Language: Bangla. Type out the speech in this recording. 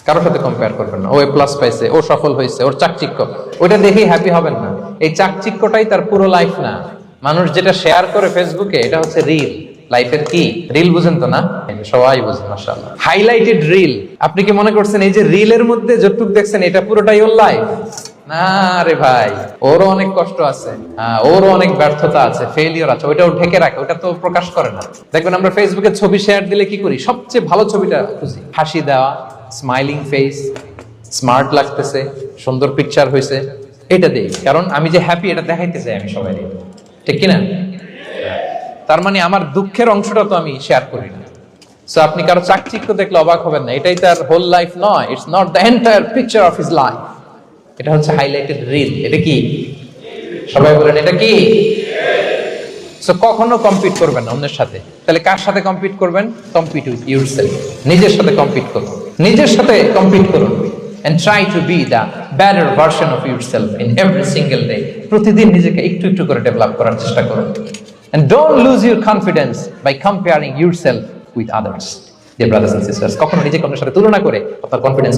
কারোর সাথে কম্পেয়ার করবেন না। ও এ প্লাস পাইছে, ও সফল হয়েছে, ওর চাকচিক্য, ওইটা দেখেই হ্যাপি হবেন না। এই চাকচিক্যটাই তার পুরো লাইফ না। মানুষ যেটা শেয়ার করে ফেসবুকে, এটা হচ্ছে রিল। লাইফের কি রিল বুঝেন তো না? সবাই বুঝেন মাশাআল্লাহ। Highlighted reel. আপনি কি মনে করছেন এই যে রিলের মধ্যে যতটুকু দেখছেন এটা পুরোটাই ওর লাইফ? না রে ভাই, ওরও অনেক কষ্ট আছে, ওরও অনেক ব্যর্থতা আছে, ফেলিওর আছে, ওইটাও ঢেকে রাখে, ওটা তো প্রকাশ করে না। দেখবেন আমরা ফেসবুকে ছবি শেয়ার দিলে কি করি? সবচেয়ে ভালো ছবিটা খুঁজি, হাসি দেওয়া, স্মাইলিং ফেস, স্মার্ট লাগতেছে, সুন্দর পিকচার হয়েছে, এটা দেই। কারণ আমি যে হ্যাপি এটা দেখাইতে চাই আমি সবাই, ঠিক কিনা? তার মানে আমার দুঃখের অংশটা তো আমি শেয়ার করি না। সো আপনি কারো চাকচিক্য দেখলে অবাক হবেন না, এটাই তার হোল লাইফ নয়। It's not the entire picture of his life. এটা হচ্ছে হাইলাইটেড রিল। এটা কি? সবাই বলেন এটা কি? সো কখনো কম্পিট করবেন না অন্যের সাথে। তাহলে কার সাথে কম্পিট করবেন? Compete with yourself. নিজের সাথে কম্পিট করুন, নিজের সাথে কম্পিট করুন। and try to be the better version of yourself in every single day. প্রতিদিন নিজেকে একটু একটু করে ডেভেলপ করার চেষ্টা করুন। and don't lose your confidence by comparing yourself with others. Dear brothers and sisters, কখনো নিজেকে অন্যের সাথে তুলনা করে আপনার কনফিডেন্স